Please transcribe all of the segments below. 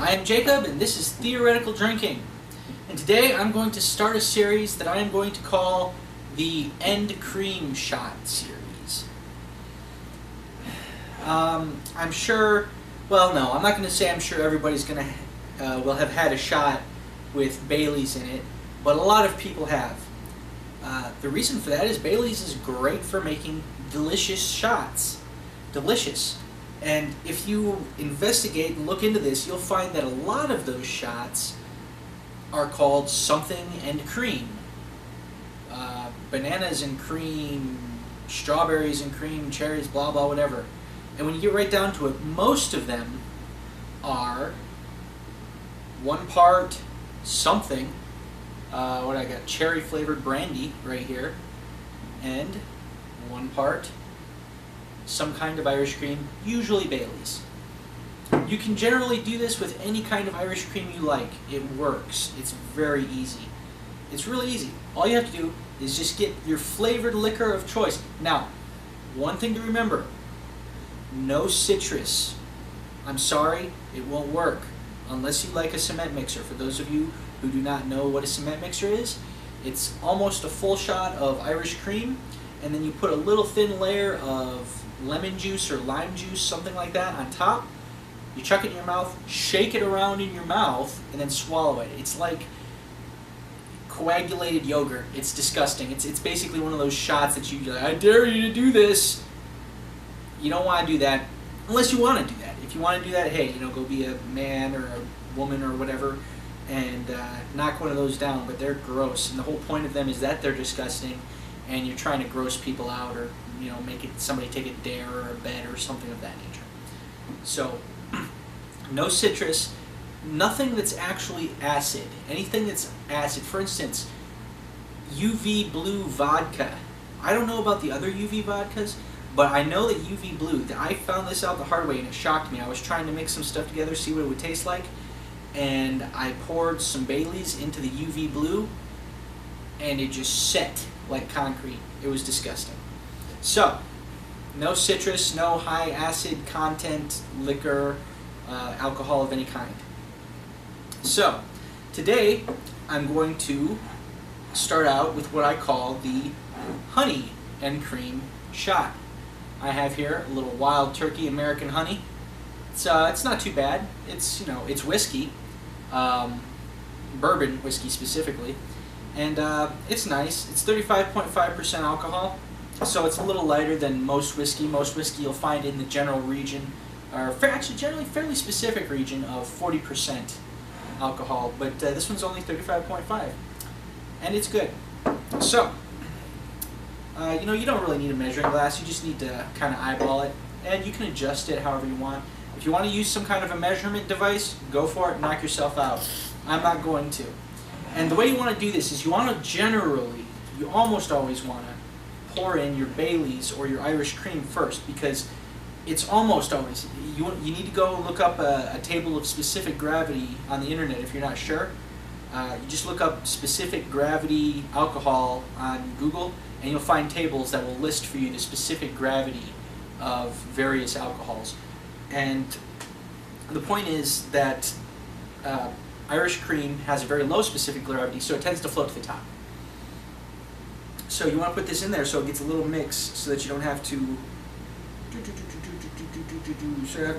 I am Jacob, and this is Theoretical Drinking. And today I'm going to start a series that I am going to call the End Cream Shot series. I'm sure, well no, I'm not going to say I'm sure everybody's going to will have had a shot with Bailey's in it, but a lot of people have. The reason for that is Bailey's is great for making delicious shots. Delicious. And if you investigate and look into this, you'll find that a lot of those shots are called something and cream. Bananas and cream, strawberries and cream, cherries, blah blah, whatever. And when you get right down to it, most of them are one part something. What I got? Cherry flavored brandy right here, and one part some kind of Irish cream, usually Bailey's. You can generally do this with any kind of Irish cream you like. It works. It's very easy. It's really easy. All you have to do is just get your flavored liquor of choice. Now, one thing to remember, no citrus. I'm sorry, it won't work unless you like a cement mixer. For those of you who do not know what a cement mixer is, it's almost a full shot of Irish cream, and then you put a little thin layer of lemon juice or lime juice, something like that, on top. You chuck it in your mouth, shake it around in your mouth, and then swallow it. It's like coagulated yogurt. It's disgusting. It's basically one of those shots that you like, I dare you to do this. You don't want to do that unless you want to do that. If you want to do that, hey, go be a man or a woman or whatever and knock one of those down, but they're gross. And the whole point of them is that they're disgusting, and you're trying to gross people out, or make somebody take a dare or a bet or something of that nature. So, no citrus, nothing that's actually acid. Anything that's acid, for instance, UV blue vodka. I don't know about the other UV vodkas, but I know that UV blue, I found this out the hard way and it shocked me. I was trying to mix some stuff together, see what it would taste like, and I poured some Bailey's into the UV blue, and it just set like concrete. It was disgusting. So, no citrus, no high acid content liquor, alcohol of any kind. So, today I'm going to start out with what I call the honey and cream shot. I have here a little Wild Turkey American honey. It's not too bad. It's it's whiskey, bourbon whiskey specifically. And it's nice. It's 35.5% alcohol, so it's a little lighter than most whiskey. Most whiskey you'll find in the general region, or actually generally fairly specific region of 40% alcohol, but this one's only 35.5, and it's good. So, you don't really need a measuring glass. You just need to kind of eyeball it, and you can adjust it however you want. If you want to use some kind of a measurement device, go for it, knock yourself out. I'm not going to. And the way you want to do this is you almost always want to pour in your Bailey's or your Irish cream first, because it's almost always, you need to go look up a table of specific gravity on the internet if you're not sure. You just look up specific gravity alcohol on Google, and you'll find tables that will list for you the specific gravity of various alcohols. And the point is that Irish cream has a very low specific gravity, so it tends to float to the top. So you want to put this in there so it gets a little mix, so that you don't have to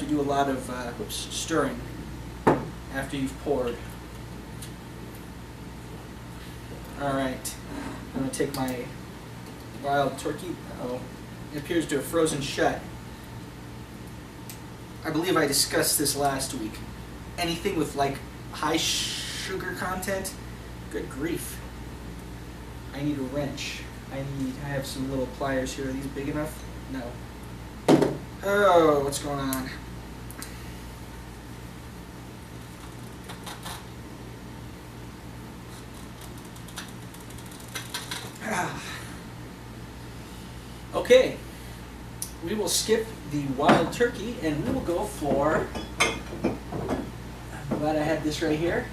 do a lot of stirring after you've poured. All right, I'm going to take my Wild Turkey. Oh, it appears to have frozen shut. I believe I discussed this last week. Anything with like high sugar content, good grief. I need a wrench. I have some little pliers here. Are these big enough? No. Oh, what's going on? Okay, we will skip the Wild Turkey and we will go for, I'm glad I had this right here,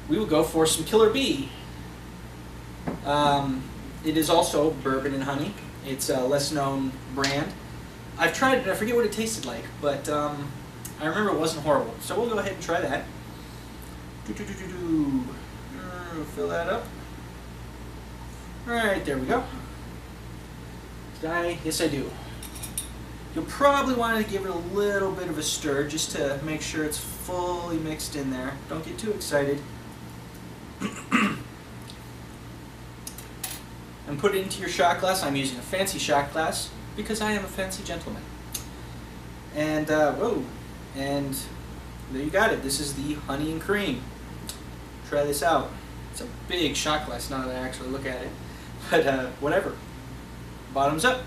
we will go for some Killer Bee. It is also bourbon and honey. It's a less known brand. I've tried it, I forget what it tasted like, but I remember it wasn't horrible. So we'll go ahead and try that. Fill that up. Alright, there we go. Did I? Yes, I do. You'll probably want to give it a little bit of a stir just to make sure it's fully mixed in there. Don't get too excited. And put it into your shot glass. I'm using a fancy shot glass because I am a fancy gentleman. And, whoa. And there you got it. This is the honey and cream. Try this out. It's a big shot glass now that I actually look at it. But, whatever. Bottoms up.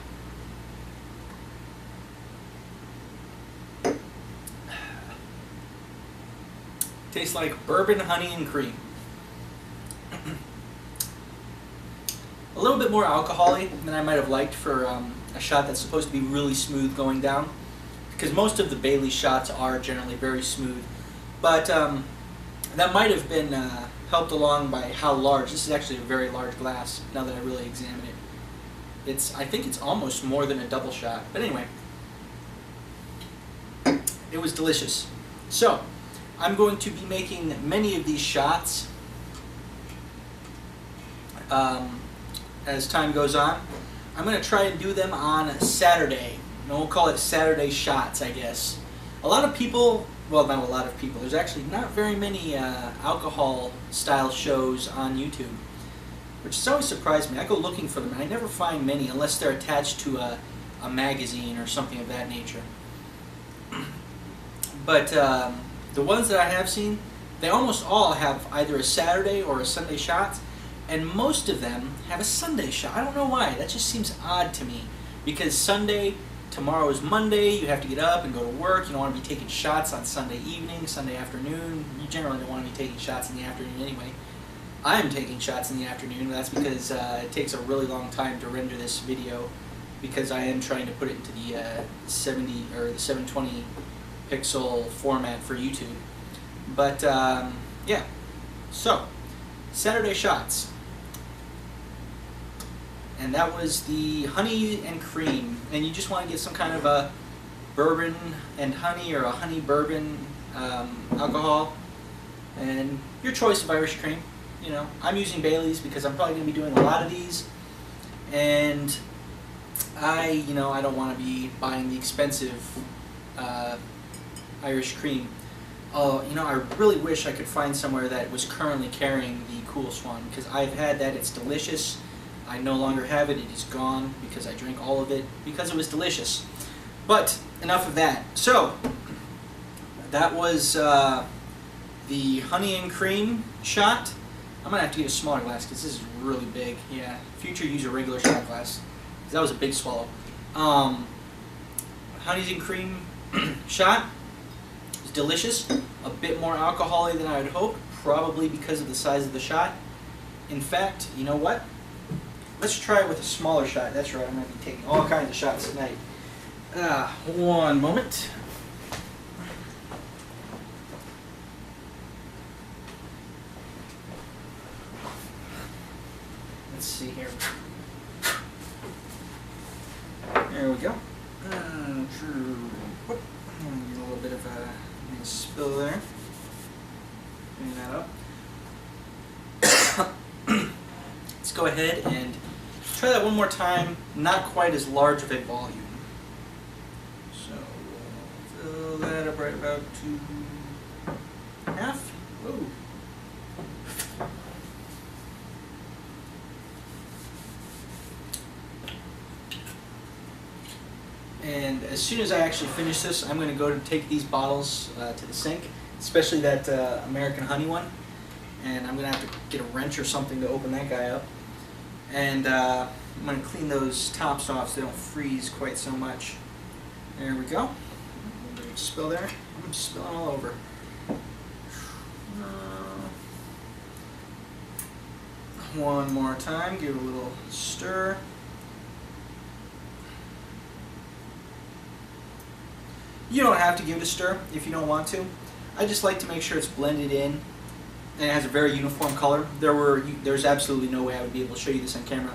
Tastes like bourbon, honey, and cream. A little bit more alcohol-y than I might have liked for a shot that's supposed to be really smooth going down. Because most of the Bailey shots are generally very smooth. But that might have been helped along by how large. This is actually a very large glass, now that I really examine it. I think it's almost more than a double shot. But anyway, it was delicious. So, I'm going to be making many of these shots as time goes on. I'm going to try and do them on Saturday. And we'll call it Saturday shots, I guess. A lot of people, well, not a lot of people, there's actually not very many alcohol-style shows on YouTube, which has always surprised me. I go looking for them, and I never find many unless they're attached to a magazine or something of that nature. But the ones that I have seen, they almost all have either a Saturday or a Sunday shot, and most of them have a Sunday shot. I don't know why. That just seems odd to me, because Sunday, tomorrow is Monday, you have to get up and go to work. You don't want to be taking shots on Sunday evening, Sunday afternoon. You generally don't want to be taking shots in the afternoon anyway. I am taking shots in the afternoon. That's because it takes a really long time to render this video, because I am trying to put it into the 70 or the 720 pixel format for YouTube. But yeah, so Saturday shots, and that was the honey and cream. And you just want to get some kind of a bourbon and honey or a honey bourbon alcohol, and your choice of Irish cream. You know, I'm using Bailey's because I'm probably going to be doing a lot of these, and I don't want to be buying the expensive Irish cream. I really wish I could find somewhere that was currently carrying the Cool Swan, because I've had that. It's delicious. I no longer have it. It is gone because I drank all of it because it was delicious. But enough of that. So that was the honey and cream shot. I'm going to have to get a smaller glass because this is really big. Yeah, future use a regular shot glass, because that was a big swallow. Honey and cream shot is delicious. A bit more alcohol-y than I would hope, probably because of the size of the shot. In fact, you know what? Let's try it with a smaller shot. That's right, I'm going to be taking all kinds of shots tonight. One moment. Let's see here. There we go. Get a little bit of a spill there. Clean that up. Let's go ahead and try that one more time. Not quite as large of a volume. So we'll fill that up right about to half. Whoa. And as soon as I actually finish this, I'm going to go to take these bottles to the sink, especially that American Honey one. And I'm going to have to get a wrench or something to open that guy up. And I'm going to clean those tops off so they don't freeze quite so much. There we go. Spill there. I'm spilling all over. One more time, give it a little stir. You don't have to give it a stir if you don't want to. I just like to make sure it's blended in and it has a very uniform color. There's absolutely no way I would be able to show you this on camera,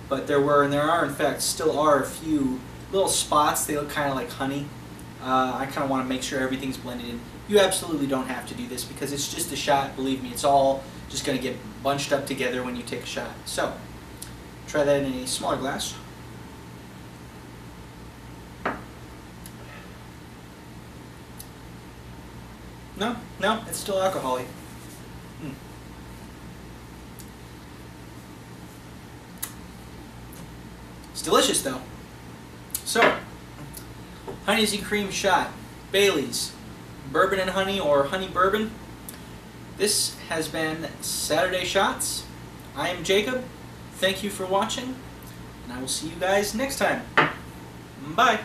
but there are in fact still are a few little spots. They look kind of like honey I kind of want to make sure everything's blended in. You absolutely don't have to do this because it's just a shot. Believe me, it's all just going to get bunched up together when you take a shot. So, try that in a smaller glass. No, it's still alcohol-y. It's delicious though. So, Honey's and Cream shot, Bailey's, bourbon and honey or honey bourbon. This has been Saturday Shots. I am Jacob. Thank you for watching, and I will see you guys next time. Bye.